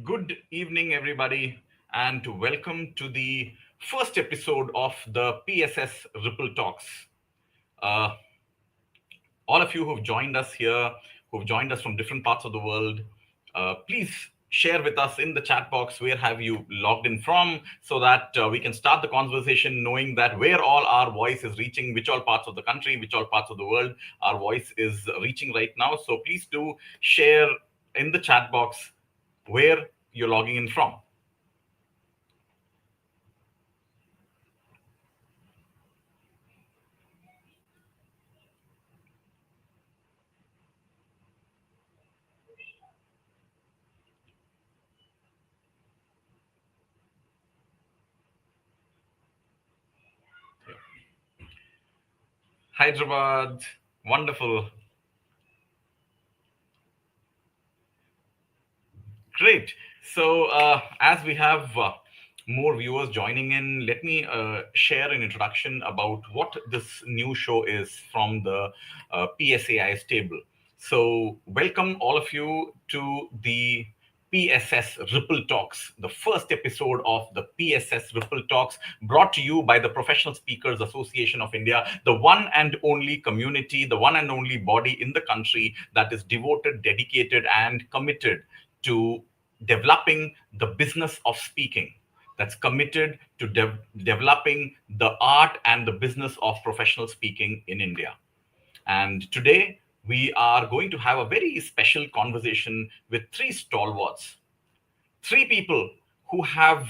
Good evening, everybody, and welcome to the first episode of the PSS Ripple Talks. Uh, all of you who've joined us here, who've joined us from different parts of the world, please share with us in the chat box where have you logged in from so that we can start the conversation knowing that where all our voice is reaching, which all parts of the country, which all parts of the world our voice is reaching right now. So please do share in the chat box where you're logging in from. Hyderabad, wonderful. Great. So, as we have more viewers joining in, let me share an introduction about what this new show is from the PSAI stable. So, welcome all of you to the PSS Ripple Talks, the first episode of the PSS Ripple Talks, brought to you by the Professional Speakers Association of India, the one and only community, the one and only body in the country that is devoted, dedicated, and committed to developing the business of speaking, that's committed to developing the art and the business of professional speaking in India. And today we are going to have a very special conversation with three stalwarts, three people who have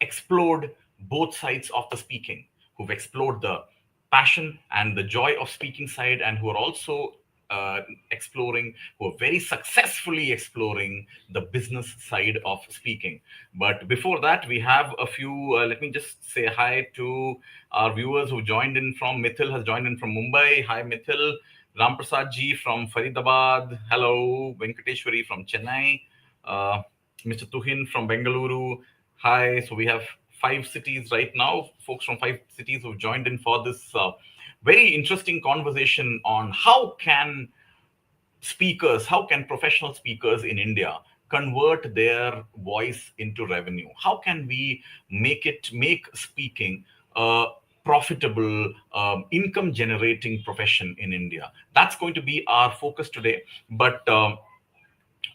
explored both sides of the speaking, who've explored the passion and the joy of speaking side, and who are also who are very successfully exploring the business side of speaking. But before that, we have a few, let me just say hi to our viewers who joined in from Mithil, has joined in from Mumbai. Hi, Mithil. Ramprasad ji from Faridabad. Hello. Venkateshwari from Chennai. Uh, Mr. Tuhin from Bengaluru. Hi. So we have five cities right now, folks from five cities who've joined in for this very interesting conversation on how can professional speakers in India convert their voice into revenue? How can we make speaking a profitable, income generating profession in India? That's going to be our focus today. But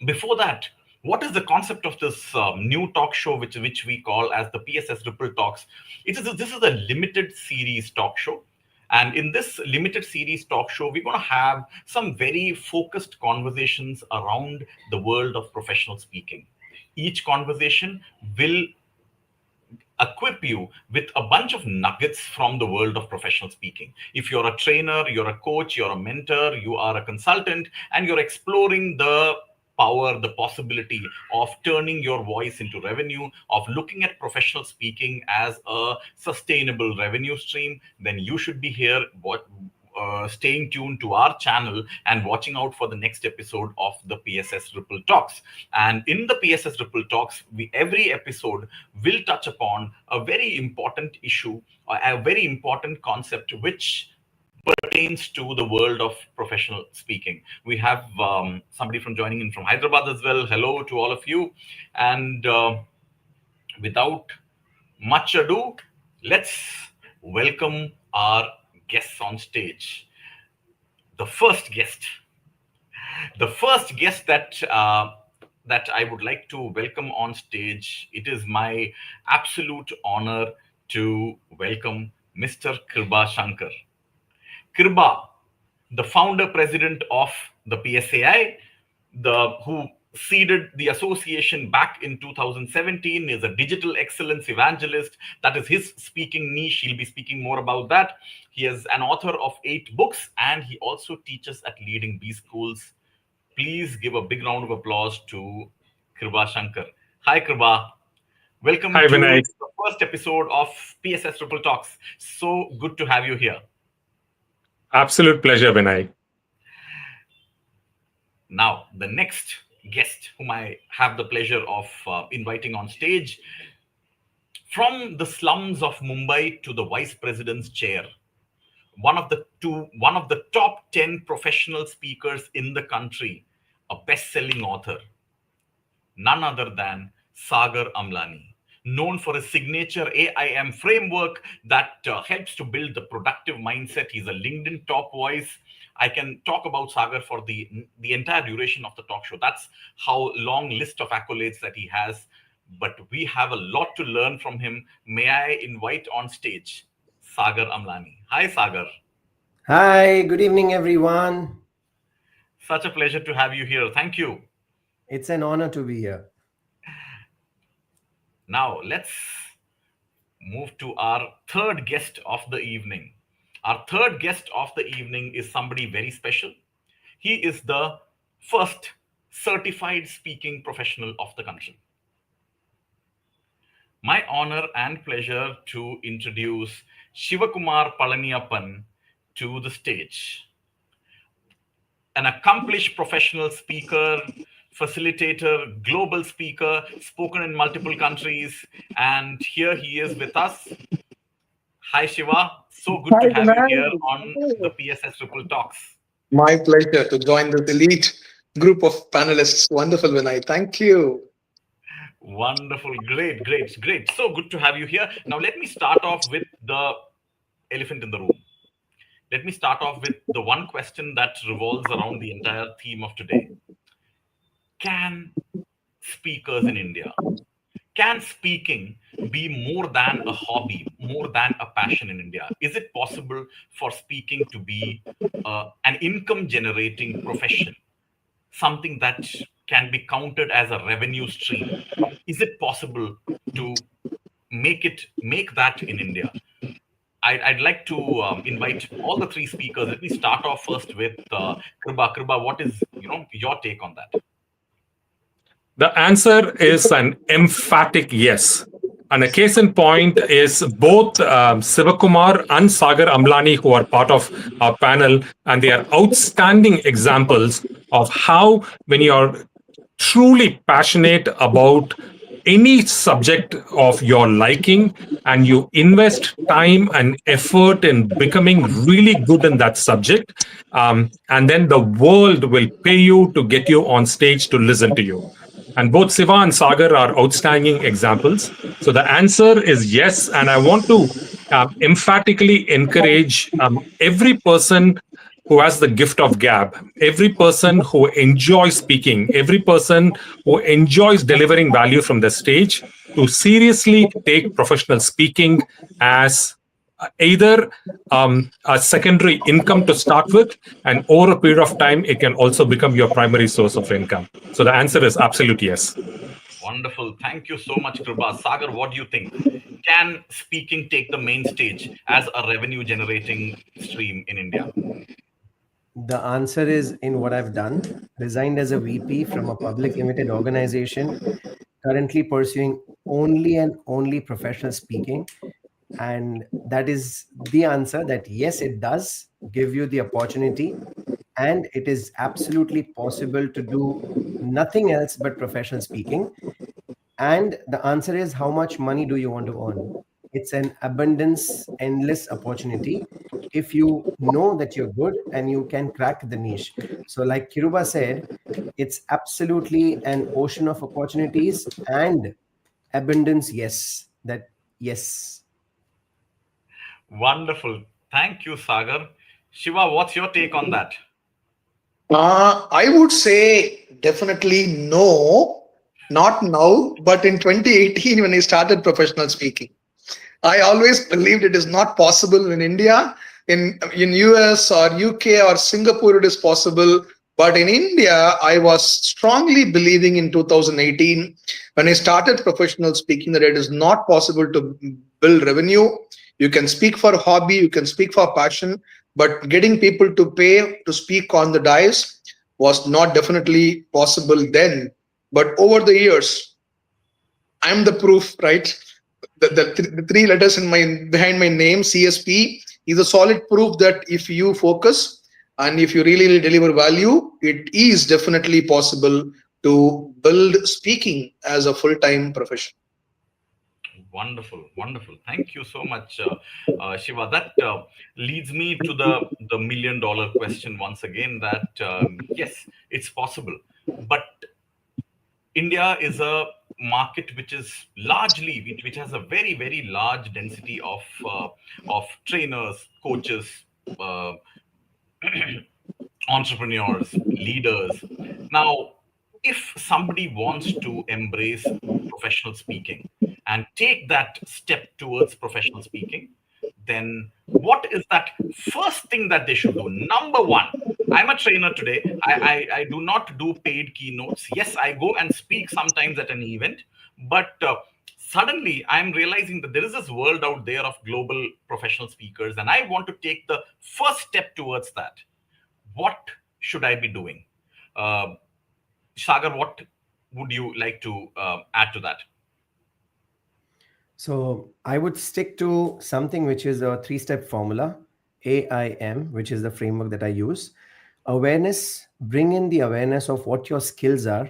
before that, what is the concept of this new talk show, which we call as the PSS Ripple Talks? This is a limited series talk show, and in this limited series talk show, we're going to have some very focused conversations around the world of professional speaking. Each conversation will equip you with a bunch of nuggets from the world of professional speaking. If you're a trainer, you're a coach, you're a mentor, you are a consultant, and you're exploring the power, the possibility of turning your voice into revenue, of looking at professional speaking as a sustainable revenue stream, then you should be here staying tuned to our channel and watching out for the next episode of the PSS Ripple Talks. And in the PSS Ripple Talks, every episode will touch upon a very important issue, a very important concept, which pertains to the world of professional speaking. We have somebody from joining in from Hyderabad as well. Hello to all of you. And without much ado, let's welcome our guests on stage. The first guest, the first guest that I would like to welcome on stage. It is my absolute honor to welcome Mr. Kriba Shankar. Kriba, the founder president of the PSAI, the who seeded the association back in 2017, is a digital excellence evangelist. That is his speaking niche. He'll be speaking more about that. He is an author of 8 books, and he also teaches at leading B schools. Please give a big round of applause to Kriba Shankar. Hi, Kriba. Welcome Hi, to Vinay. the first episode of PSS Triple Talks. So good to have you here. Absolute pleasure, Vinay. Now, the next guest, whom I have the pleasure of inviting on stage, from the slums of Mumbai to the vice president's chair, one of the top 10 professional speakers in the country, a best-selling author, none other than Sagar Amlani, known for his signature AIM framework that helps to build the productive mindset. He's a LinkedIn top voice. I can talk about Sagar for the entire duration of the talk show. That's how long list of accolades that he has. But we have a lot to learn from him. May I invite on stage Sagar Amlani? Hi, Sagar. Hi, good evening, everyone. Such a pleasure to have you here. Thank you. It's an honor to be here. Now, let's move to our third guest of the evening. Our third guest of the evening is somebody very special. He is the first certified speaking professional of the country. My honor and pleasure to introduce Shivakumar Palaniappan to the stage. An accomplished professional speaker, facilitator, global speaker, spoken in multiple countries, and here he is with us. Hi, Shiva. So good Hi, to have you here on the Vinay. PSS Ripple Talks. My pleasure to join this elite group of panelists. Wonderful, Vinay. Thank you. Wonderful. Great, great, great. So good to have you here. Now, let me start off with the elephant in the room. Let me start off with the one question that revolves around the entire theme of today. Can speakers in India, can speaking be more than a hobby, more than a passion in India? Is it possible for speaking to be an income generating profession, something that can be counted as a revenue stream? Is it possible to make that in India? I'd like to invite all the three speakers. Let me start off first with Kriba. Kriba, what is your take on that? The answer is an emphatic yes. And a case in point is both Sivakumar and Sagar Amlani, who are part of our panel, and they are outstanding examples of how, when you're truly passionate about any subject of your liking and you invest time and effort in becoming really good in that subject, and then the world will pay you to get you on stage to listen to you. And both Siva and Sagar are outstanding examples. So the answer is yes. And I want to emphatically encourage every person who has the gift of gab, every person who enjoys speaking, every person who enjoys delivering value from the stage to seriously take professional speaking as either a secondary income to start with, and over a period of time, it can also become your primary source of income. So the answer is absolute yes. Wonderful. Thank you so much, Kriba. Sagar, what do you think? Can speaking take the main stage as a revenue generating stream in India? The answer is in what I've done. Resigned as a VP from a public limited organization, currently pursuing only and only professional speaking. And that is the answer that yes, it does give you the opportunity, and it is absolutely possible to do nothing else but professional speaking. And the answer is, how much money do you want to earn? It's an abundance, endless opportunity if you know that you're good and you can crack the niche. So, like Kiruba said, it's absolutely an ocean of opportunities and abundance. Yes, that yes. Wonderful. Thank you, Sagar. Shiva, what's your take on that? I would say definitely no, not now, but in 2018 when I started professional speaking. I always believed it is not possible in India. In US or UK or Singapore, it is possible. But in India, I was strongly believing in 2018 when I started professional speaking that it is not possible to build revenue. You can speak for hobby, you can speak for passion, but getting people to pay to speak on the dais was not definitely possible then. But over the years, I'm the proof, right? The three letters in my behind my name, CSP, is a solid proof that if you focus and if you really deliver value, it is definitely possible to build speaking as a full-time profession. Wonderful, wonderful. Thank you so much, Shiva. That leads me to the million-dollar question once again. That yes, it's possible, but India is a market which is largely, which has a very, very large density of trainers, coaches, uh, entrepreneurs, leaders. Now, if somebody wants to embrace professional speaking and take that step towards professional speaking, then what is that first thing that they should do? Number one, I'm a trainer today. I do not do paid keynotes. Yes, I go and speak sometimes at an event, but suddenly I'm realizing that there is this world out there of global professional speakers, and I want to take the first step towards that. What should I be doing? Uh, Sagar, what would you like to add to that? So I would stick to something which is a three-step formula, AIM, which is the framework that I use. Awareness, bring in the awareness of what your skills are,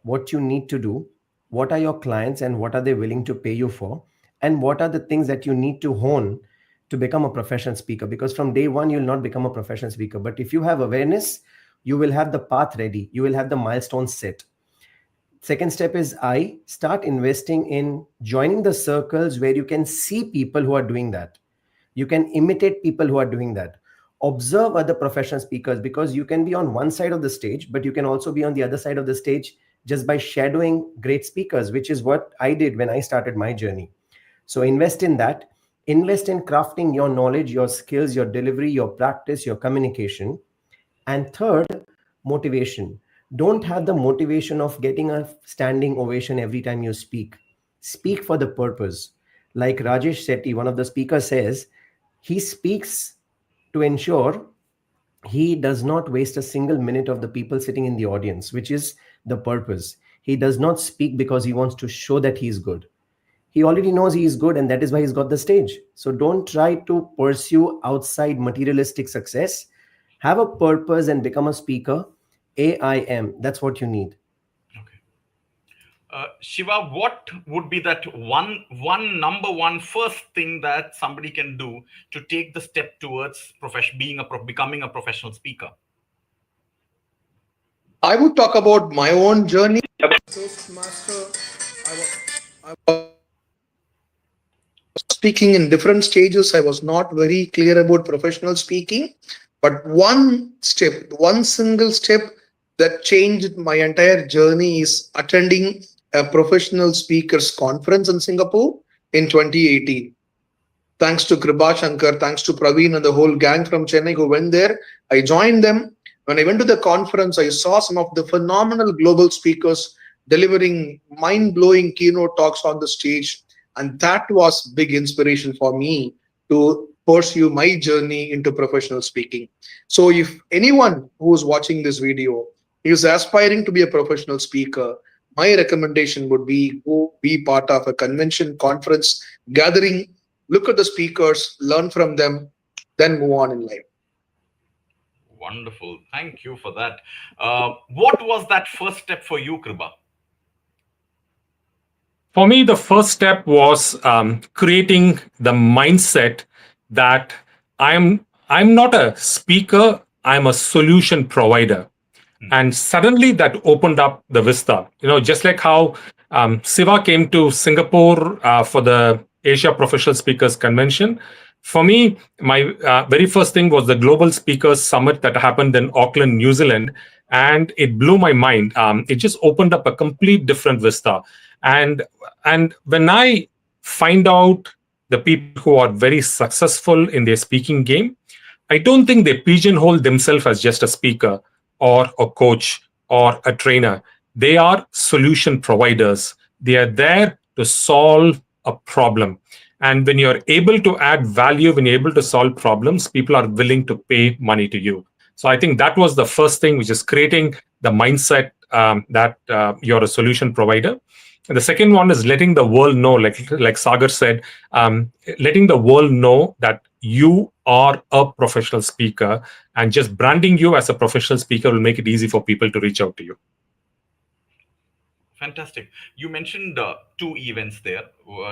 what you need to do, what are your clients and what are they willing to pay you for, and what are the things that you need to hone to become a professional speaker. Because from day one, you'll not become a professional speaker. But if you have awareness, you will have the path ready, you will have the milestones set. Second step is I start investing in joining the circles where you can see people who are doing that. You can imitate people who are doing that. Observe other professional speakers, because you can be on one side of the stage, but you can also be on the other side of the stage just by shadowing great speakers, which is what I did when I started my journey. So invest in that. Invest in crafting your knowledge, your skills, your delivery, your practice, your communication. And third, motivation. Don't have the motivation of getting a standing ovation every time you speak. Speak for the purpose. Like Rajesh Sethi, one of the speakers, says, he speaks to ensure he does not waste a single minute of the people sitting in the audience, which is the purpose. He does not speak because he wants to show that he's good. He already knows he is good, and that is why he's got the stage. So don't try to pursue outside materialistic success. Have a purpose and become a speaker. AIM, that's what you need. Okay. Shiva, what would be that one number one first thing that somebody can do to take the step towards becoming a professional speaker? I would talk about my own journey. Toastmaster, I was speaking in different stages. I was not very clear about professional speaking, but one single step that changed my entire journey is attending a professional speakers conference in Singapore in 2018. Thanks to Kriba Shankar, thanks to Praveen and the whole gang from Chennai who went there. I joined them. When I went to the conference, I saw some of the phenomenal global speakers delivering mind-blowing keynote talks on the stage. And that was big inspiration for me to pursue my journey into professional speaking. So if anyone who is watching this video is aspiring to be a professional speaker, my recommendation would be go be part of a convention, conference, gathering, look at the speakers, learn from them, then move on in life. Wonderful. Thank you for that. What was that first step for you, Kriba? For me, the first step was creating the mindset that I'm not a speaker, I'm a solution provider. And suddenly that opened up the vista. Just like how Siva came to Singapore for the Asia Professional Speakers Convention. For me, my very first thing was the Global Speakers Summit that happened in Auckland, New Zealand. And it blew my mind. It just opened up a complete different vista. And when I find out the people who are very successful in their speaking game, I don't think they pigeonhole themselves as just a speaker or a coach or a trainer. They are solution providers. They are there to solve a problem. And when you're able to add value, when you're able to solve problems, people are willing to pay money to you. So I think that was the first thing, which is creating the mindset that you're a solution provider. And the second one is letting the world know, like Sagar said, letting the world know that you are a professional speaker, and just branding you as a professional speaker will make it easy for people to reach out to you. Fantastic. You mentioned two events there.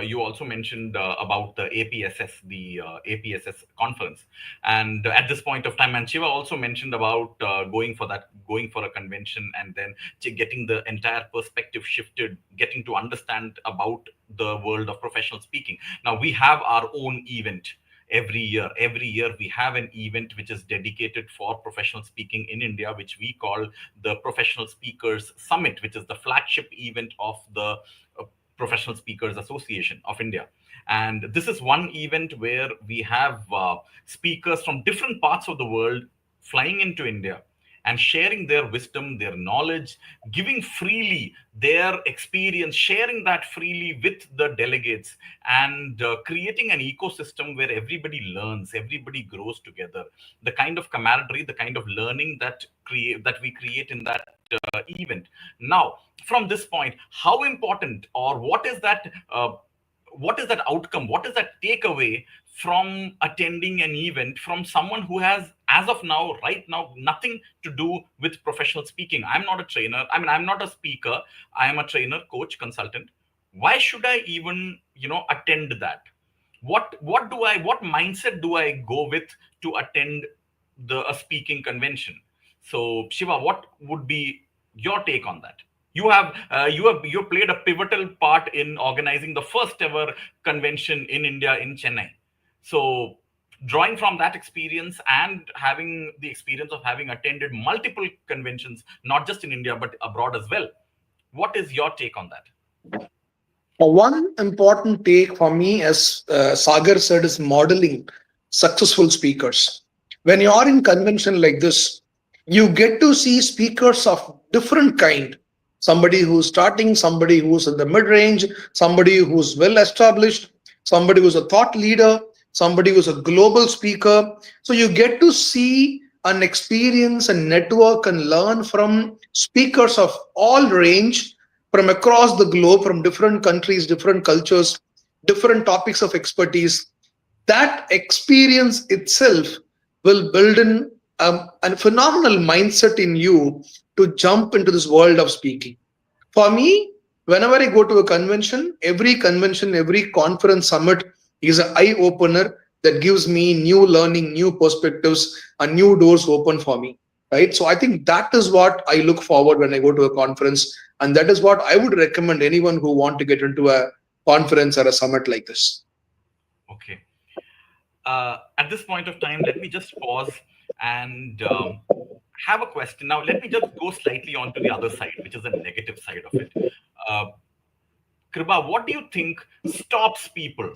You also mentioned about the APSS, the APSS conference, and at this point of time, and Shiva also mentioned about going for a convention, and then getting the entire perspective shifted, getting to understand about the world of professional speaking. Now we have our own event every year. Every year we have an event which is dedicated for professional speaking in India, which we call the Professional Speakers Summit, which is the flagship event of the Professional Speakers Association of India. And this is one event where we have speakers from different parts of the world flying into India and sharing their wisdom, their knowledge, giving freely their experience, sharing that freely with the delegates, and creating an ecosystem where everybody learns, everybody grows together. The kind of camaraderie, the kind of learning that we create in that event. Now, from this point, how important, or what is that outcome, what is that takeaway from attending an event from someone who has, as of now, right now, nothing to do with professional speaking? I'm not a trainer, I mean, I'm not a speaker, I am a trainer, coach, consultant. Why should I even attend that? What mindset do I go with to attend a speaking convention? So Shiva, what would be your take on that? You played a pivotal part in organizing the first ever convention in India, in Chennai. So drawing from that experience and having the experience of having attended multiple conventions, not just in India but abroad as well, what is your take on that? One important take for me, as Sagar said, is modeling successful speakers. When you are in convention like this, you get to see speakers of different kind. Somebody who's starting, somebody who's in the mid-range, somebody who's well established, somebody who's a thought leader, somebody who's a global speaker. So you get to see and experience and network and learn from speakers of all range, from across the globe, from different countries, different cultures, different topics of expertise. That experience itself will build in a phenomenal mindset in you to jump into this world of speaking. For me, whenever I go to a convention, every conference summit is an eye opener that gives me new learning, new perspectives, and new doors open for me. Right. So I think that is what I look forward when I go to a conference. And that is what I would recommend anyone who want to get into a conference or a summit like this. Okay. At this point of time, let me just pause and have a question. Now, let me just go slightly onto the other side, which is the negative side of it. Uh, Kriba, what do you think stops people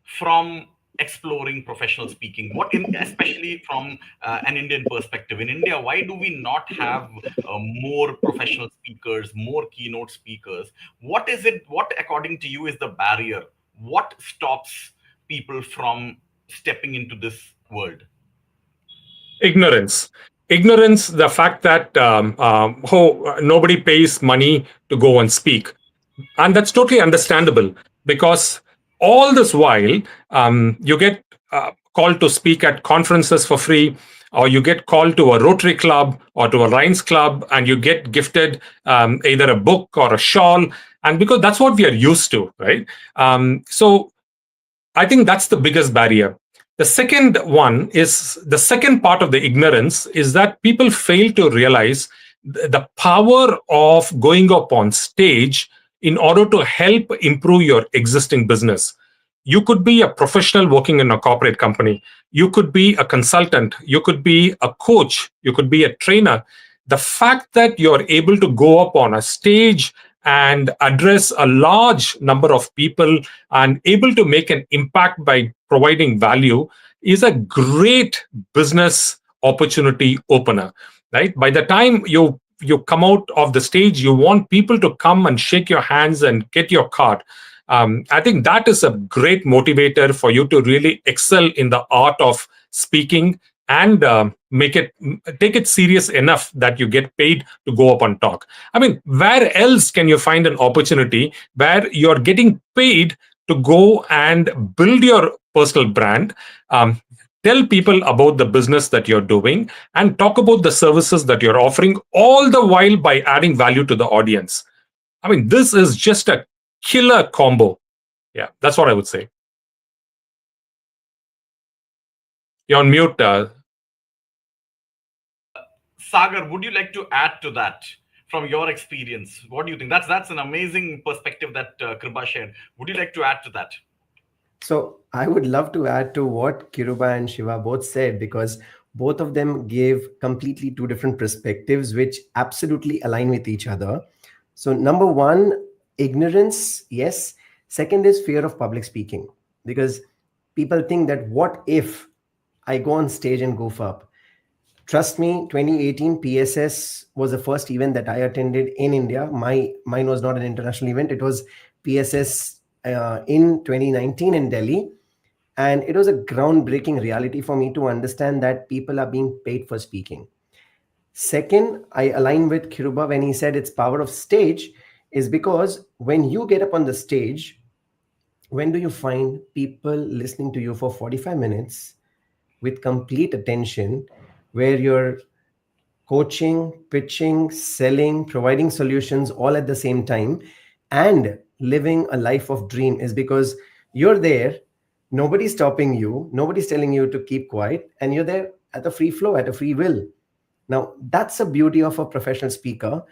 from exploring professional speaking? Especially from an Indian perspective? In India, why do we not have more professional speakers, more keynote speakers? What is it? What, according to you, is the barrier? What stops people from stepping into this world? Ignorance, the fact that nobody pays money to go and speak. And that's totally understandable, because all this while you get called to speak at conferences for free, or you get called to a Rotary Club or to a Lions Club, and you get gifted either a book or a shawl. And because that's what we are used to, right? So I think that's the biggest barrier. The second part of the ignorance is that people fail to realize the power of going up on stage in order to help improve your existing business. You could be a professional working in a corporate company. You could be a consultant. You could be a coach. You could be a trainer. The fact that you're able to go up on a stage and address a large number of people and able to make an impact by providing value is a great business opportunity opener, right? By the time you come out of the stage, you want people to come and shake your hands and get your card. I think that is a great motivator for you to really excel in the art of speaking and take it serious enough that you get paid to go up and talk. I mean, where else can you find an opportunity where you're getting paid to go and build your personal brand, tell people about the business that you're doing, and talk about the services that you're offering, all the while by adding value to the audience? I mean, this is just a killer combo. Yeah, that's what I would say. You're on mute. Sagar, would you like to add to that from your experience? What do you think? That's an amazing perspective that Kriba shared. Would you like to add to that? So I would love to add to what Kiruba and Shiva both said, because both of them gave completely two different perspectives which absolutely align with each other. So number one, ignorance, yes. Second is fear of public speaking, because people think that what if I go on stage and goof up? Trust me, 2018 PSS was the first event that I attended in India. Mine was not an international event. It was PSS in 2019 in Delhi. And it was a groundbreaking reality for me to understand that people are being paid for speaking. Second, I align with Kiruba when he said it's power of stage, is because when you get up on the stage, when do you find people listening to you for 45 minutes with complete attention, where you're coaching, pitching, selling, providing solutions all at the same time, and living a life of dream? Is because you're there, nobody's stopping you, nobody's telling you to keep quiet, and you're there at a free flow, at a free will. Now, that's the beauty of a professional speaker,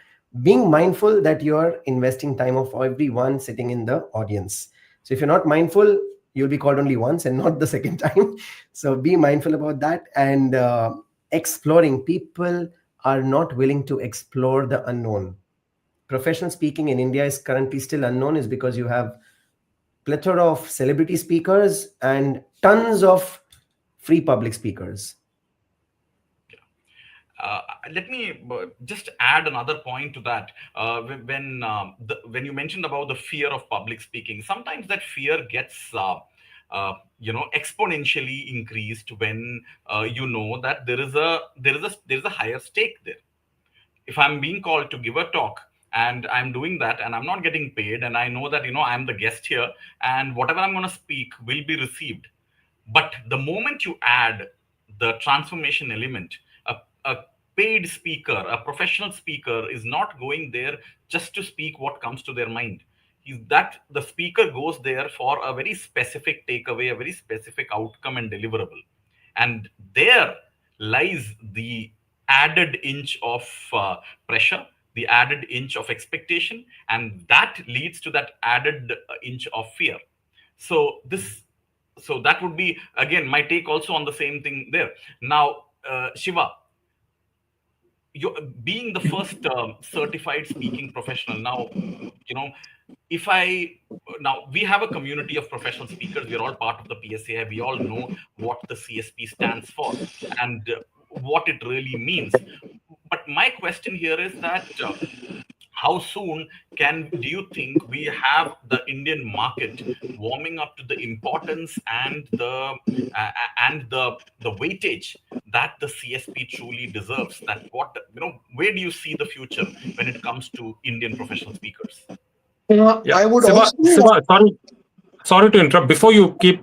being mindful that you're investing time of everyone sitting in the audience. So if you're not mindful, you'll be called only once and not the second time. So be mindful about that. And exploring, people are not willing to explore the unknown. Professional speaking in India is currently still unknown, is because you have plethora of celebrity speakers and tons of free public speakers. Let me just add another point to that. When you mentioned about the fear of public speaking, sometimes that fear gets exponentially increased when you know that there is a higher stake there. If I'm being called to give a talk and I'm doing that and I'm not getting paid, and I know that I'm the guest here and whatever I'm going to speak will be received. But the moment you add the transformation element, a paid speaker, a professional speaker is not going there just to speak what comes to their mind. Is that the speaker goes there for a very specific takeaway, a very specific outcome and deliverable. And there lies the added inch of pressure, the added inch of expectation, and that leads to that added inch of fear. So that would be again my take also on the same thing there. Now, Shiva, you being the first certified speaking professional now, you know if I now we have a community of professional speakers. We're all part of the PSA. We all know what the CSP stands for and what it really means. But my question here is that how soon do you think we have the Indian market warming up to the importance and the weightage that the CSP truly deserves? That where do you see the future when it comes to Indian professional speakers? Yeah, I would Siva, also. sorry to interrupt. Before you keep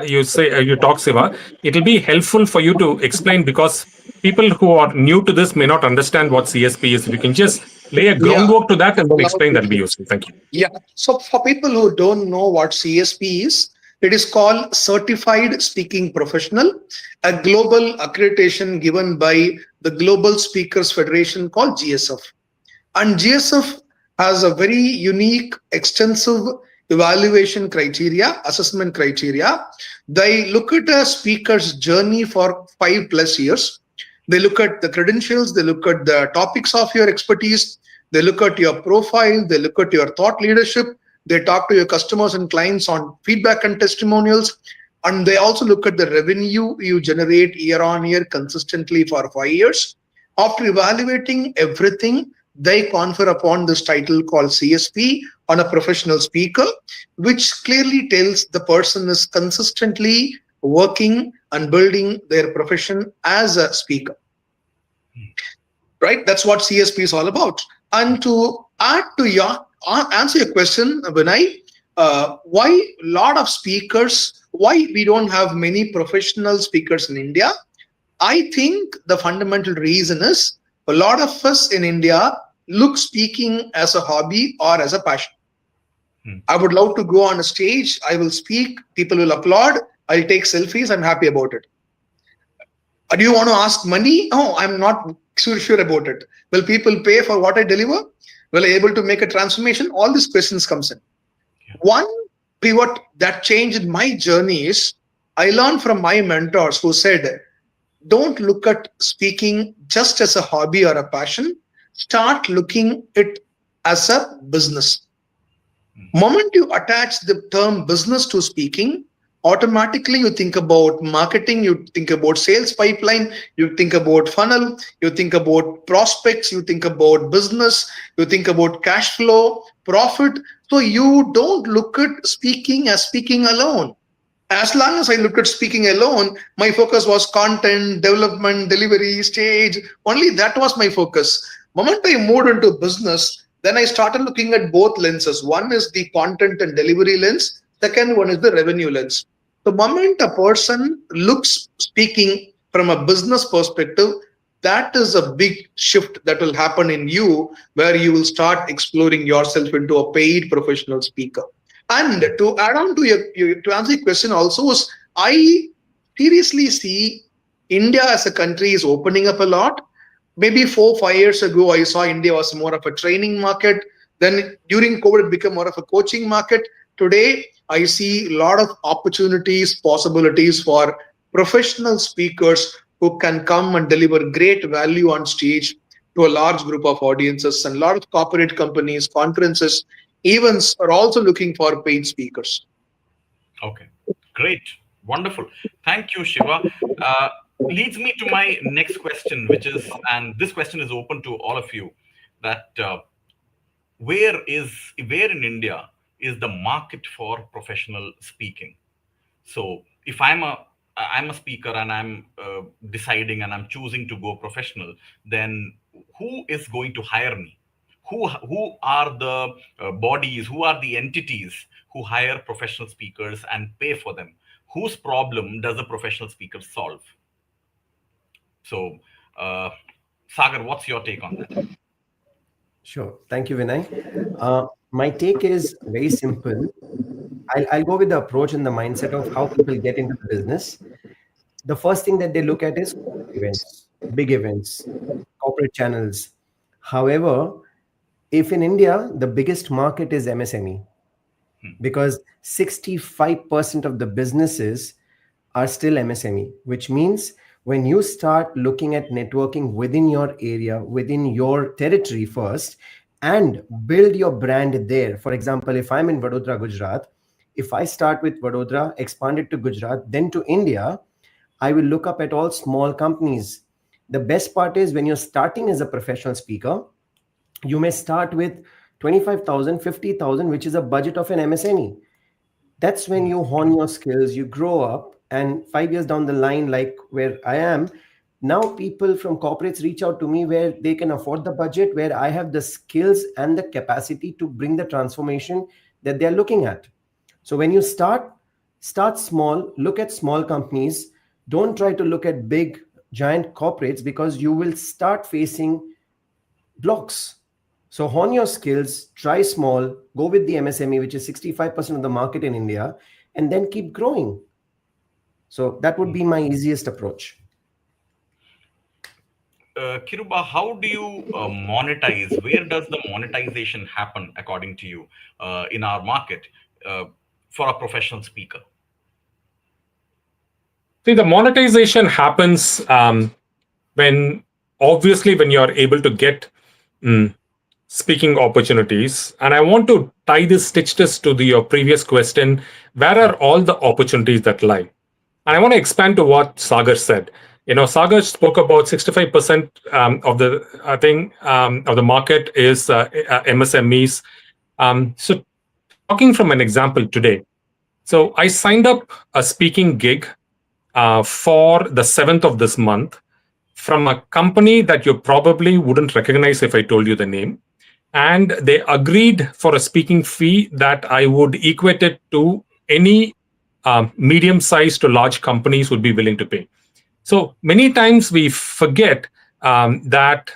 you talk, Siva, it'll be helpful for you to explain, because people who are new to this may not understand what CSP is. If you can just lay a Yeah, groundwork to that and then love explain, to that'll be share. useful. Thank you. Yeah. So for people who don't know what CSP is, it is called Certified Speaking Professional, a global accreditation given by the Global Speakers Federation called GSF. And GSF has a very unique, extensive evaluation criteria, assessment criteria. They look at a speaker's journey for 5+ years. They look at the credentials, they look at the topics of your expertise, they look at your profile, they look at your thought leadership, they talk to your customers and clients on feedback and testimonials, and they also look at the revenue you generate year on year consistently for 5 years. After evaluating everything, they confer upon this title called CSP on a professional speaker, which clearly tells the person is consistently working and building their profession as a speaker. Right? That's what CSP is all about. And to add to your answer your question, Vinay, why a lot of speakers? Why we don't have many professional speakers in India? I think the fundamental reason is a lot of us in India look speaking as a hobby or as a passion. Hmm. I would love to go on a stage. I will speak. People will applaud. I'll take selfies. I'm happy about it. Do you want to ask money? No, I'm not sure about it. Will people pay for what I deliver? Will I able to make a transformation? All these questions comes in. Yeah. One pivot that changed my journey is I learned from my mentors who said, don't look at speaking just as a hobby or a passion. Start looking it as a business. Moment you attach the term business to speaking, automatically you think about marketing, you think about sales pipeline, you think about funnel, you think about prospects, you think about business, you think about cash flow, profit. So you don't look at speaking as speaking alone. As long as I looked at speaking alone, my focus was content, development, delivery, stage. Only that was my focus. Moment I moved into business, then I started looking at both lenses. One is the content and delivery lens. Second one is the revenue lens. The moment a person looks speaking from a business perspective, that is a big shift that will happen in you, where you will start exploring yourself into a paid professional speaker. And to add on to to answer your question also is I seriously see India as a country is opening up a lot. Maybe 4 5 years ago, I saw India was more of a training market. Then during COVID, it became more of a coaching market. Today, I see a lot of opportunities, possibilities for professional speakers who can come and deliver great value on stage to a large group of audiences. And a lot of corporate companies, conferences, events are also looking for paid speakers. Okay, great, wonderful. Thank you, Shiva. Uh, Leads me to my next question, which is, and this question is open to all of you, that where in India is the market for professional speaking? So if I'm a speaker and I'm deciding and I'm choosing to go professional, then who is going to hire me? Who are the bodies? Who are the entities who hire professional speakers and pay for them? Whose problem does a professional speaker solve? So, uh, Sagar, what's your take on that? Sure. Thank you, Vinay. My take is very simple. I'll go with the approach and the mindset of how people get into the business. The first thing that they look at is events, big events, corporate channels. However, if in India, the biggest market is MSME, because 65% of the businesses are still MSME, which means when you start looking at networking within your area, within your territory first, and build your brand there. For example, if I'm in Vadodara, Gujarat, if I start with Vadodara, expand it to Gujarat, then to India, I will look up at all small companies. The best part is when you're starting as a professional speaker, you may start with 25,000, 50,000, which is a budget of an MSME. That's when you hone your skills, you grow up, and 5 years down the line, like where I am now, people from corporates reach out to me where they can afford the budget, where I have the skills and the capacity to bring the transformation that they're looking at. So when you start small, look at small companies. Don't try to look at big giant corporates, because you will start facing blocks. So hone your skills, try small, go with the MSME, which is 65% of the market in India, and then keep growing. So that would be my easiest approach. Kiruba, how do you monetize? Where does the monetization happen, according to you, in our market uh, for a professional speaker? See, the monetization happens when, obviously, when you're able to get speaking opportunities. And I want to tie this, stitch this to your previous question: where are all the opportunities that lie? And I want to expand to what Sagar said. Sagar spoke about 65% of the of the market is MSMEs. So, talking from an example today, so I signed up a speaking gig for the 7th of this month from a company that you probably wouldn't recognize if I told you the name. And they agreed for a speaking fee that I would equate it to any medium-sized to large companies would be willing to pay. So many times we forget that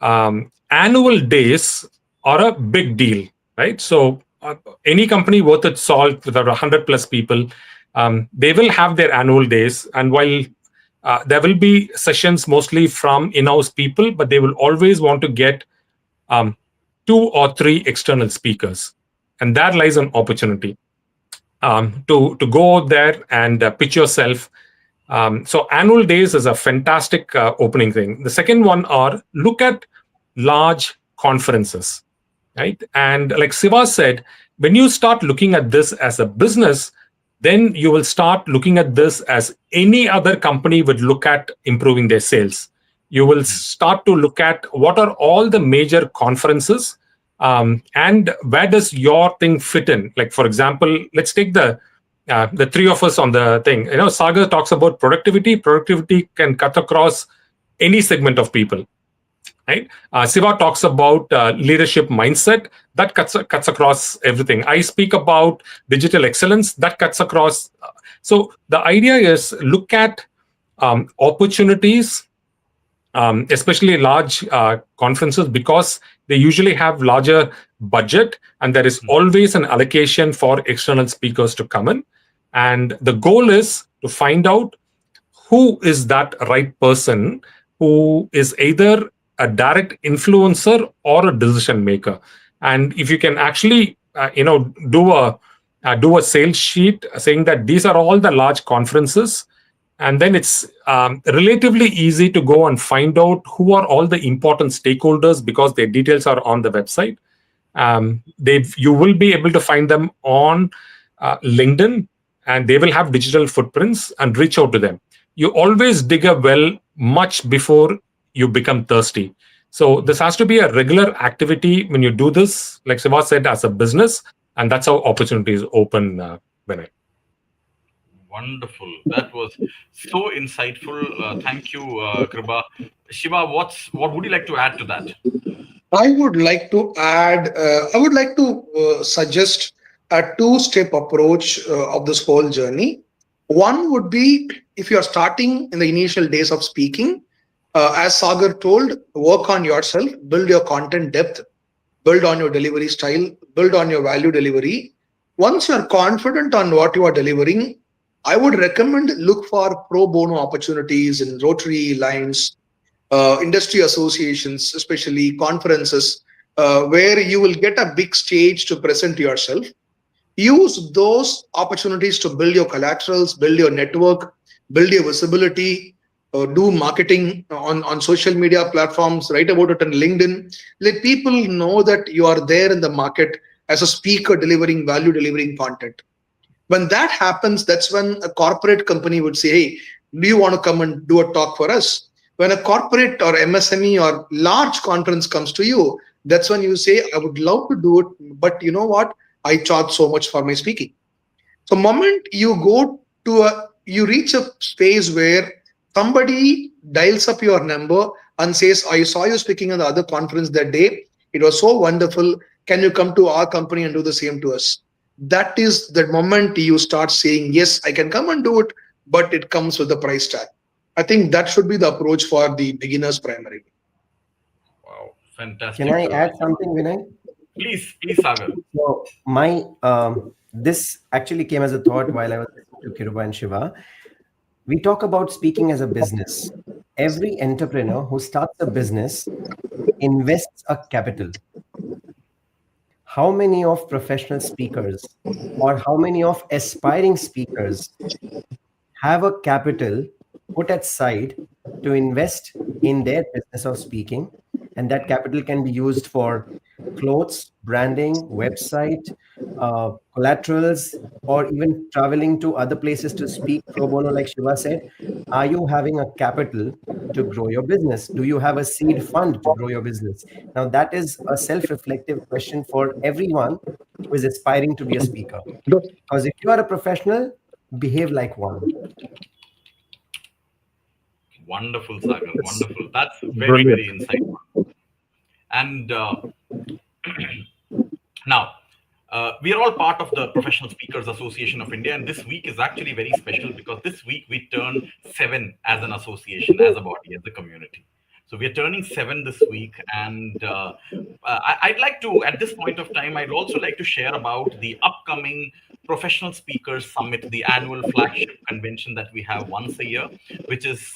annual days are a big deal, right? So any company worth its salt with 100 plus people, they will have their annual days. And while there will be sessions mostly from in-house people, but they will always want to get um, 2 or 3 external speakers. And that lies an opportunity to go out there and pitch yourself. So annual days is a fantastic opening thing. The second one are look at large conferences, right? And like Siva said, when you start looking at this as a business, then you will start looking at this as any other company would look at improving their sales. You will start to look at what are all the major conferences, and where does your thing fit in. Like, for example, let's take the 3 of us on the thing. Sagar talks about productivity. Productivity can cut across any segment of people, right? Siva talks about leadership mindset. That cuts across everything. I speak about digital excellence. That cuts across. So the idea is look at opportunities, especially large conferences, because they usually have larger budget, and there is always an allocation for external speakers to come in. And the goal is to find out who is that right person who is either a direct influencer or a decision maker. And if you can actually, do a sales sheet saying that these are all the large conferences, and then it's relatively easy to go and find out who are all the important stakeholders because their details are on the website. You will be able to find them on LinkedIn, and they will have digital footprints, and reach out to them. You always dig a well much before you become thirsty. So this has to be a regular activity when you do this, like Siva said, as a business, and that's how opportunities open, Vinay. Wonderful. That was so insightful. Thank you, Kriba. Shiva, what would you like to add to that? I would like to add, I would like to suggest a two-step approach of this whole journey. One would be if you are starting in the initial days of speaking, as Sagar told, work on yourself, build your content depth, build on your delivery style, build on your value delivery. Once you are confident on what you are delivering, I would recommend look for pro bono opportunities in Rotary lines, industry associations, especially conferences, where you will get a big stage to present yourself. Use those opportunities to build your collaterals, build your network, build your visibility, do marketing on social media platforms, write about it on LinkedIn. Let people know that you are there in the market as a speaker delivering value, delivering content. When that happens, that's when a corporate company would say, hey, do you want to come and do a talk for us? When a corporate or MSME or large conference comes to you, that's when you say, I would love to do it, but you know what? I charge so much for my speaking. So moment you go to you reach a space where somebody dials up your number and says, I saw you speaking at the other conference that day. It was so wonderful. Can you come to our company and do the same to us? That is the moment you start saying, yes, I can come and do it, but it comes with a price tag. I think that should be the approach for the beginners primarily. Wow, fantastic. Can I add something, Vinay? Please, Sagar. So my this actually came as a thought while I was listening to Kiruba and Shiva. We talk about speaking as a business. Every entrepreneur who starts a business invests a capital. How many of professional speakers or how many of aspiring speakers have a capital put aside to invest in their business of speaking? And that capital can be used for clothes, branding, website, collaterals, or even traveling to other places to speak pro bono, like Shiva said. Are you having a capital to grow your business? Do you have a seed fund to grow your business? Now, that is a self reflective question for everyone who is aspiring to be a speaker. Because if you are a professional, behave like one. Wonderful, Sagar. Wonderful. That's very, Brilliant. very insightful. And now, we are all part of the Professional Speakers Association of India, and this week is actually very special because this week we turn 7 as an association, as a body, as a community. So we are turning 7 this week, and I'd like to, at this point of time, I'd also like to share about the upcoming Professional Speakers Summit, the annual flagship convention that we have once a year, which is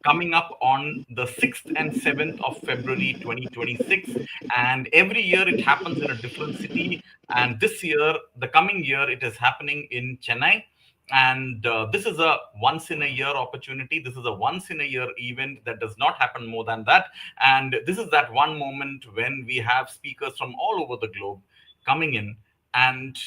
coming up on the 6th and 7th of February 2026. And every year it happens in a different city. And this year, the coming year, it is happening in Chennai. And this is a once in a year opportunity. This is a once in a year event that does not happen more than that. And this is that one moment when we have speakers from all over the globe coming in and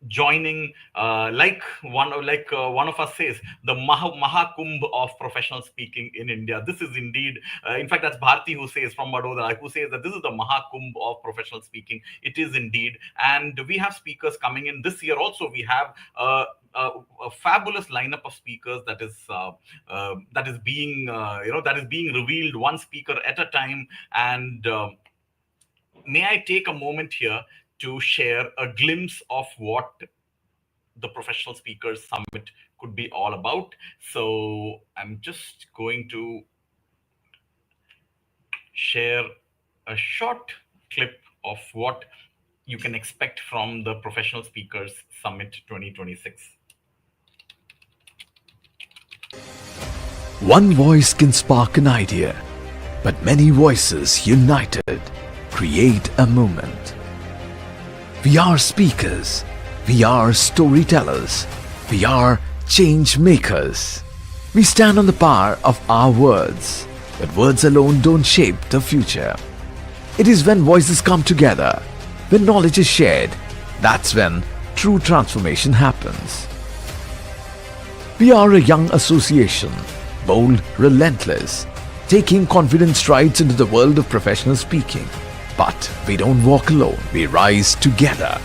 joining, one of us says, the Mahakumbh of professional speaking in India. This is indeed, in fact, that's Bharti who says, from Vadodara, who says that this is the Mahakumbh of professional speaking. It is indeed. And we have speakers coming in this year also. We have a fabulous lineup of speakers that is being revealed one speaker at a time. And may I take a moment here to share a glimpse of what the Professional Speakers Summit could be all about. So I'm just going to share a short clip of what you can expect from the Professional Speakers Summit 2026. One voice can spark an idea, but many voices united create a movement. We are speakers, we are storytellers, we are change makers. We stand on the power of our words, but words alone don't shape the future. It is when voices come together, when knowledge is shared, that's when true transformation happens. We are a young association, bold, relentless, taking confident strides into the world of professional speaking. But we don't walk alone, we rise together.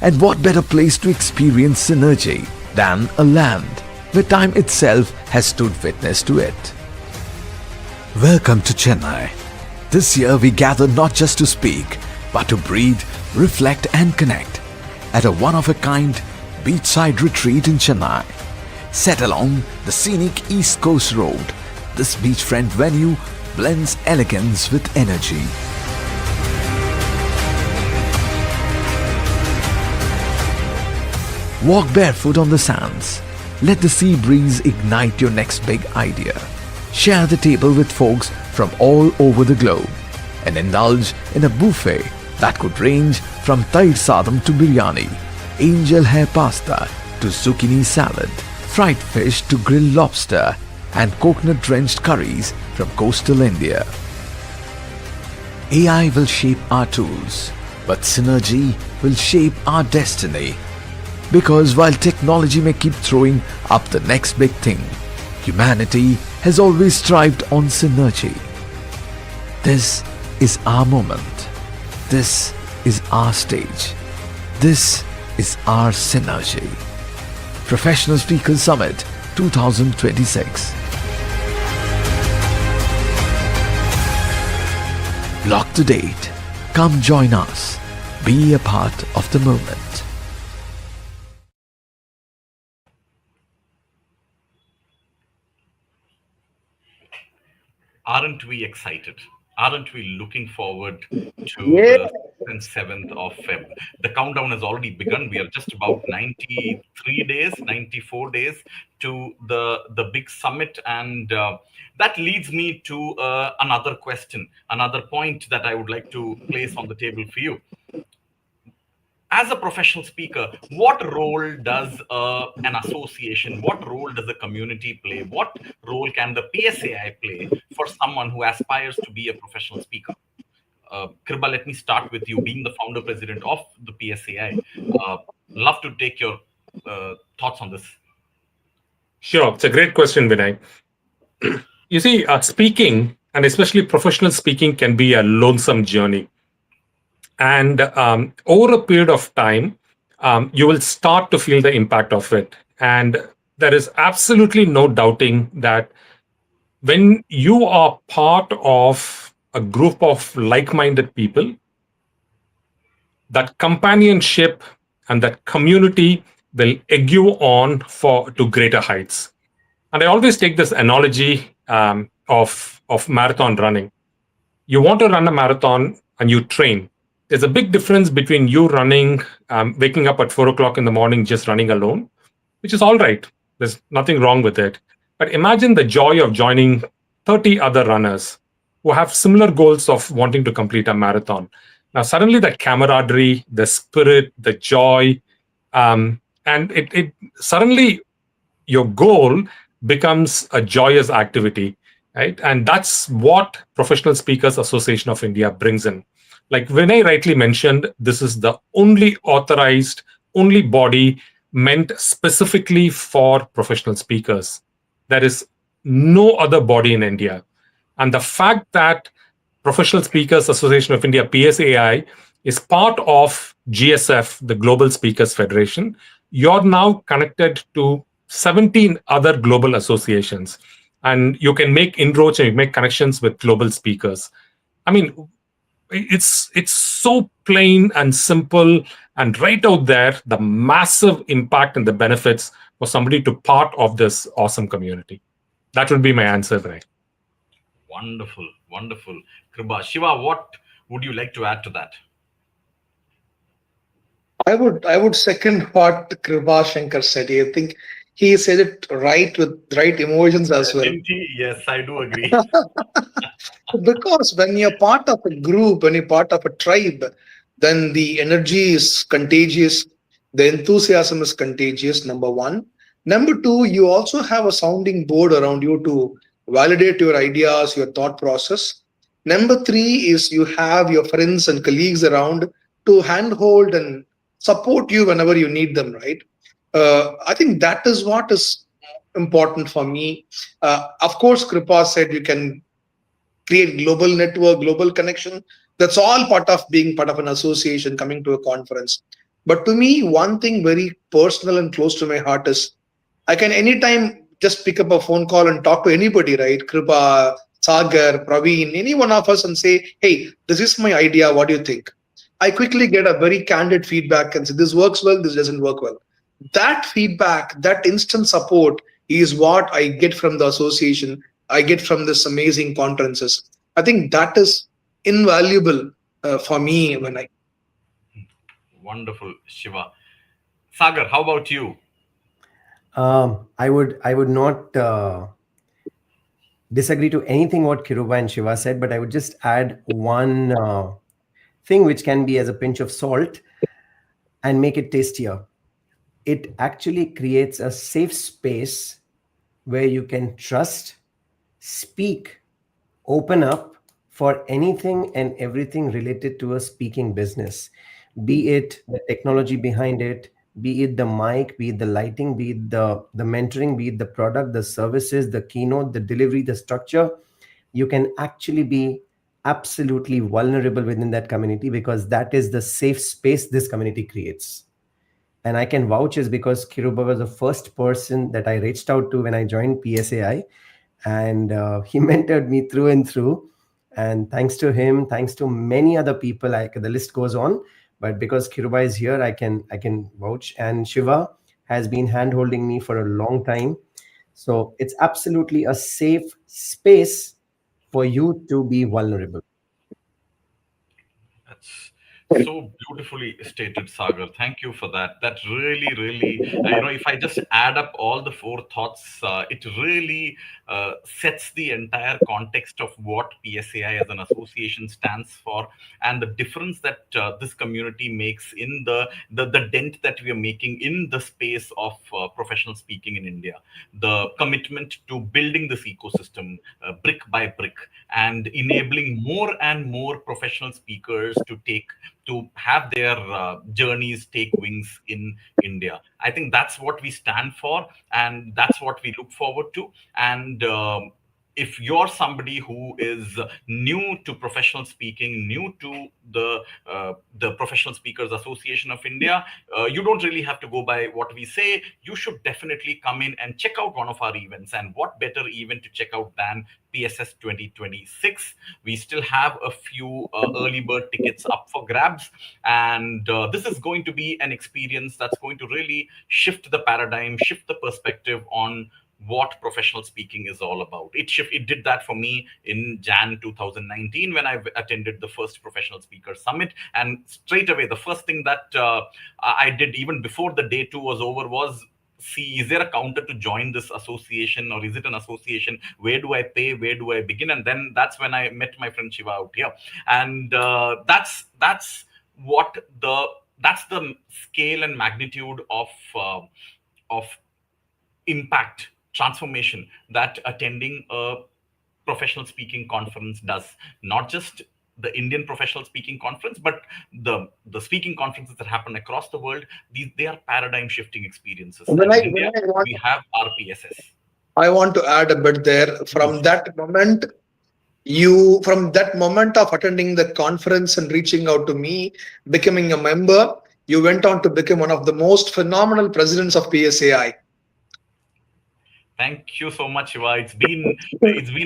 And what better place to experience synergy than a land where time itself has stood witness to it? Welcome to Chennai. This year we gather not just to speak, but to breathe, reflect and connect at a one-of-a-kind beachside retreat in Chennai. Set along the scenic East Coast Road, this beachfront venue blends elegance with energy. Walk barefoot on the sands. Let the sea breeze ignite your next big idea. Share the table with folks from all over the globe and indulge in a buffet that could range from Tair Sadam to biryani, angel hair pasta to zucchini salad, fried fish to grilled lobster, and coconut-drenched curries from coastal India. AI will shape our tools, but synergy will shape our destiny. Because while technology may keep throwing up the next big thing, humanity has always thrived on synergy. This is our moment. This is our stage. This is our synergy. Professional Speakers Summit 2026. Lock the date. Come join us. Be a part of the movement. Aren't we excited? Aren't we looking forward to the 6th and 7th of Feb? The countdown has already begun. We are just about 93 days, 94 days to the big summit. And that leads me to another question, another point that I would like to place on the table for you. As a professional speaker, what role does an association, what role does a community play? What role can the PSAI play for someone who aspires to be a professional speaker? Kriba, let me start with you, being the founder president of the PSAI. Love to take your thoughts on this. Sure, it's a great question, Vinay. You see, speaking, and especially professional speaking, can be a lonesome journey. And over a period of time, you will start to feel the impact of it. And there is absolutely no doubting that when you are part of a group of like-minded people, that companionship and that community will egg you on to greater heights. And I always take this analogy of marathon running. You want to run a marathon and you train. There's a big difference between you running, waking up at 4 o'clock in the morning, just running alone, which is all right. There's nothing wrong with it. But imagine the joy of joining 30 other runners who have similar goals of wanting to complete a marathon. Now, suddenly, the camaraderie, the spirit, the joy, and it suddenly your goal becomes a joyous activity, right? And that's what Professional Speakers Association of India brings in. Like Vinay rightly mentioned, this is the only authorized, only body meant specifically for professional speakers. There is no other body in India. And the fact that Professional Speakers Association of India, PSAI, is part of GSF, the Global Speakers Federation, you're now connected to 17 other global associations. And you can make inroads and make connections with global speakers. I mean, it's so plain and simple and right out there, the massive impact and the benefits for somebody to part of this awesome community. That would be my answer, Vinay. Wonderful, wonderful. Kriba, Shiva, what would you like to add to that? I would second what Kripa Shankar said. I think he said it right with right emotions as well. Didn't he? Yes, I do agree. Because when you're part of a group, when you're part of a tribe, then the energy is contagious, the enthusiasm is contagious, number one. Number two, you also have a sounding board around you to validate your ideas, your thought process. Number three is you have your friends and colleagues around to handhold and support you whenever you need them, right? I think that is what is important for me. Of course, Kripa said you can create global network, global connection. That's all part of being part of an association, coming to a conference. But to me, one thing very personal and close to my heart is I can anytime just pick up a phone call and talk to anybody, right? Kripa, Sagar, Praveen, any one of us and say, hey, this is my idea. What do you think? I quickly get a very candid feedback and say, this works well, this doesn't work well. That feedback, that instant support is what I get from the association. I get from this amazing conferences. I think that is invaluable for me when I. Wonderful, Shiva. Sagar, how about you? I would not disagree to anything what Kiruba and Shiva said, but I would just add one thing which can be as a pinch of salt and make it tastier. It actually creates a safe space where you can trust, speak, open up for anything and everything related to a speaking business, be it the technology behind it, be it the mic, be it the lighting, be it the mentoring, be it the product, the services, the keynote, the delivery, the structure. You can actually be absolutely vulnerable within that community because that is the safe space this community creates. And I can vouch is because Kiruba was the first person that I reached out to when I joined PSAI, and he mentored me through and through. And thanks to him, thanks to many other people, like the list goes on. But because Kiruba is here, I can vouch. And Shiva has been handholding me for a long time. So it's absolutely a safe space for you to be vulnerable. That's so beautifully stated, Sagar. Thank you for that. That really, really, if I just add up all the four thoughts, it really sets the entire context of what PSAI as an association stands for and the difference that this community makes in the dent that we are making in the space of professional speaking in India. The commitment to building this ecosystem brick by brick and enabling more and more professional speakers to have their journeys take wings in India. I think that's what we stand for, and that's what we look forward to. And if you're somebody who is new to professional speaking, new to the Professional Speakers Association of India, you don't really have to go by what we say. You should definitely come in and check out one of our events. And what better event to check out than PSS 2026? We still have a few early bird tickets up for grabs, and this is going to be an experience that's going to really shift the paradigm, shift the perspective on what professional speaking is all about. It did that for me in Jan 2019 when I attended the first professional speaker summit, and straight away the first thing that I did even before the day 2 was over was see, is there a counter to join this association, or is it an association? Where do I pay? Where do I begin? And then that's when I met my friend Shiva out here, and what the that's the scale and magnitude of impact transformation that attending a professional speaking conference does. Not just the Indian professional speaking conference, but the speaking conferences that happen across the world. They are paradigm shifting experiences. And in India, we have our PSS. I want to add a bit there. From that moment of attending the conference and reaching out to me, becoming a member, you went on to become one of the most phenomenal presidents of PSAI. Thank you so much, Shiva. It's been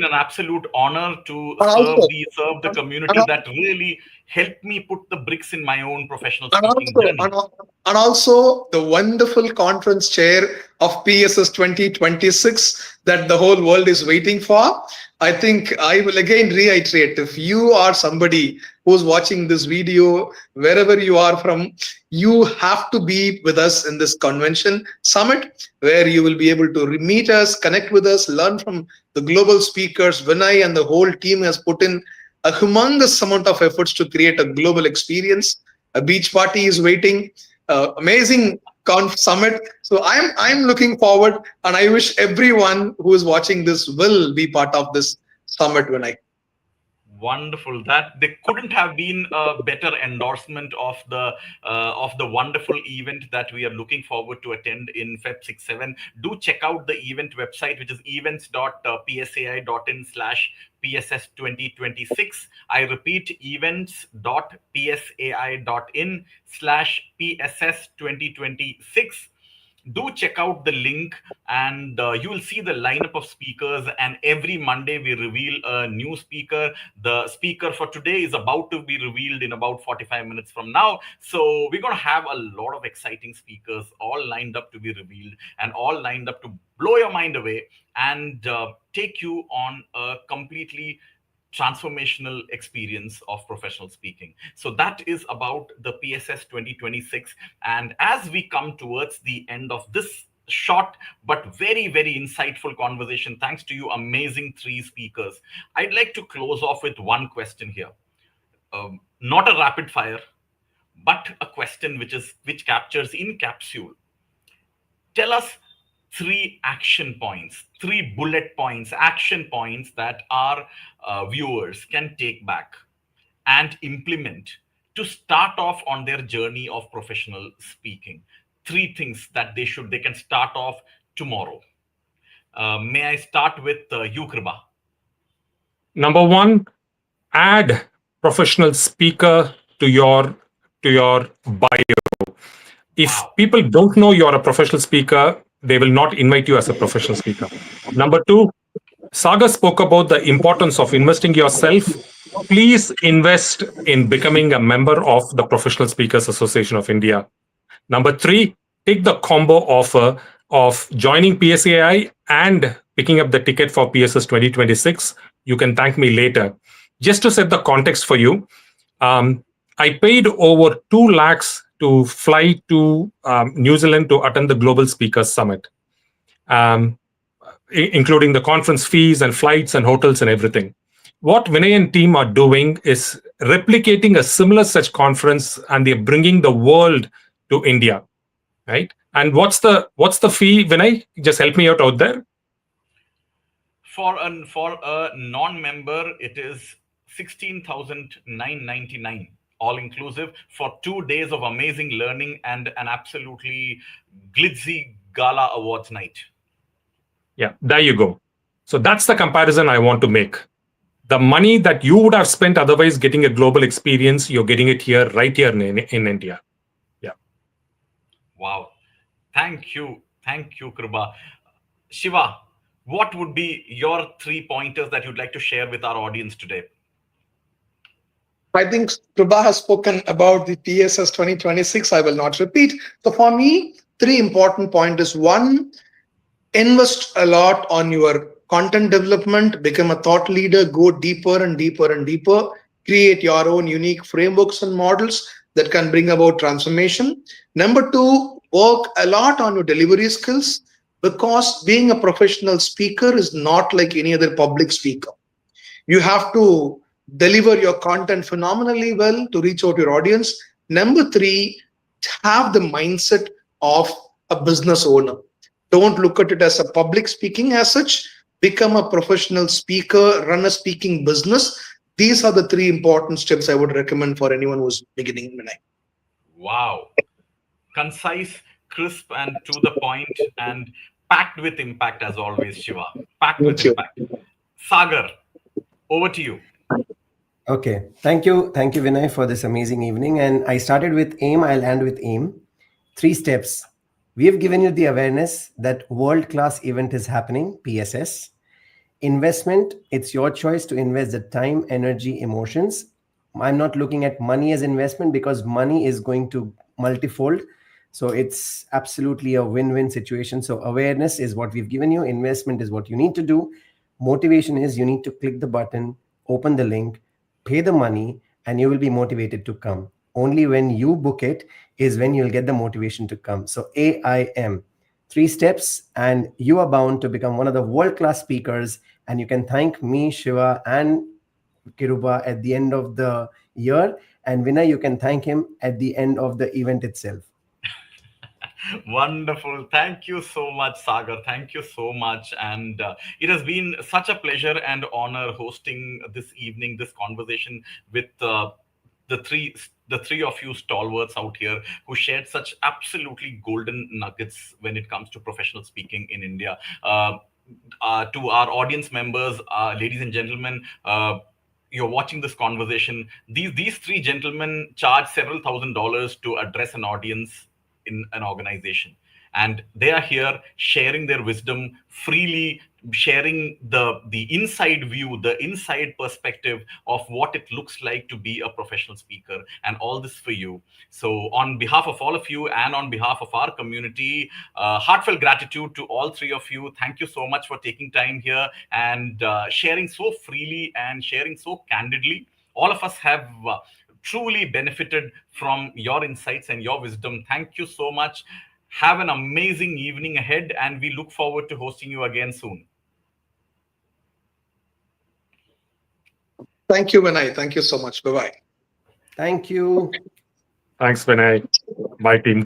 an absolute honor to serve the community that really helped me put the bricks in my own professional speaking journey. And also the wonderful conference chair of PSS 2026 that the whole world is waiting for. I think I will again reiterate, if you are somebody who's watching this video, wherever you are from, you have to be with us in this convention summit, where you will be able to meet us, connect with us, learn from the global speakers. Vinay and the whole team has put in a humongous amount of efforts to create a global experience. A beach party is waiting, amazing summit. So I'm looking forward, and I wish everyone who is watching this will be part of this summit, Vinay. Wonderful. That there couldn't have been a better endorsement of the wonderful event that we are looking forward to attend in Feb 6-7. Do check out the event website, which is events.psai.in/PSS 2026. I repeat, events.psai.in/PSS 2026. Do check out the link, and you will see the lineup of speakers. And every Monday we reveal a new speaker. The speaker for today is about to be revealed in about 45 minutes from now. So we're going to have a lot of exciting speakers all lined up to be revealed, and all lined up to blow your mind away and take you on a completely transformational experience of professional speaking. So that is about the PSS 2026. And as we come towards the end of this short but very, very insightful conversation, thanks to you amazing 3 speakers, I'd like to close off with one question here. Not a rapid fire, but a question which captures in capsule. Tell us 3 action points, 3 bullet points, action points that our viewers can take back and implement to start off on their journey of professional speaking. 3 things that they can start off tomorrow. May I start with you, Kriba? Number 1, add professional speaker to your bio. If people don't know you're a professional speaker, they will not invite you as a professional speaker. Number 2, Sagar spoke about the importance of investing yourself. Please invest in becoming a member of the Professional Speakers Association of India. Number 3, take the combo offer of joining PSAI and picking up the ticket for PSS 2026. You can thank me later. Just to set the context for you, I paid over 2 lakhs to fly to New Zealand to attend the Global Speakers Summit, including the conference fees and flights and hotels and everything. What Vinay and team are doing is replicating a similar such conference, and they're bringing the world to India, right? And what's the fee, Vinay? Just help me out there. For a non-member, it is 16,999. all inclusive, for 2 days of amazing learning and an absolutely glitzy gala awards night. Yeah, there you go. So that's the comparison I want to make. The money that you would have spent otherwise getting a global experience, you're getting it here, right here in India. Yeah. Wow. Thank you. Thank you, Kriba. Shiva, what would be your 3 pointers that you'd like to share with our audience today? I think Kriba has spoken about the PSS 2026. I will not repeat. So for me, 3 important points is: 1, invest a lot on your content development, become a thought leader, go deeper and deeper and deeper, create your own unique frameworks and models that can bring about transformation. Number two, work a lot on your delivery skills, because being a professional speaker is not like any other public speaker. You have to deliver your content phenomenally well to reach out to your audience. Number three, have the mindset of a business owner. Don't look at it as a public speaking as such. Become a professional speaker, run a speaking business. These are the three important steps I would recommend for anyone who's beginning, Vinay. Wow. Concise, crisp, and to the point, and packed with impact as always, Shiva. Packed with Thank you. impact. Sagar, over to you. Okay. Thank you, Vinay, for this amazing evening. And I started with aim, I'll end with aim. 3 steps. We have given you the awareness that world-class event is happening, PSS. Investment, it's your choice to invest the time, energy, emotions. I'm not looking at money as investment because money is going to multifold. So it's absolutely a win-win situation. So awareness is what we've given you. Investment is what you need to do. Motivation is you need to click the button, open the link, pay the money, and you will be motivated to come. Only when you book it is when you'll get the motivation to come. So AIM. 3 steps, and you are bound to become one of the world-class speakers. And you can thank me, Shiva, and Kiruba at the end of the year. And Vinay, you can thank him at the end of the event itself. Wonderful. Thank you so much, Sagar. Thank you so much. And it has been such a pleasure and honor hosting this evening, this conversation with the three of you stalwarts out here who shared such absolutely golden nuggets when it comes to professional speaking in India. To our audience members, ladies and gentlemen, you're watching this conversation. These three gentlemen charge several $1,000s to address an audience in an organization, and they are here sharing their wisdom freely, sharing the inside view, the inside perspective of what it looks like to be a professional speaker, and all this for you. So on behalf of all of you and on behalf of our community, heartfelt gratitude to all three of you. Thank you so much for taking time here and sharing so freely and sharing so candidly. All of us have truly benefited from your insights and your wisdom. Thank you so much. Have an amazing evening ahead, and we look forward to hosting you again soon. Thank you, Vinay. Thank you so much. Bye bye. Thank you. Thanks, Vinay. Bye, team.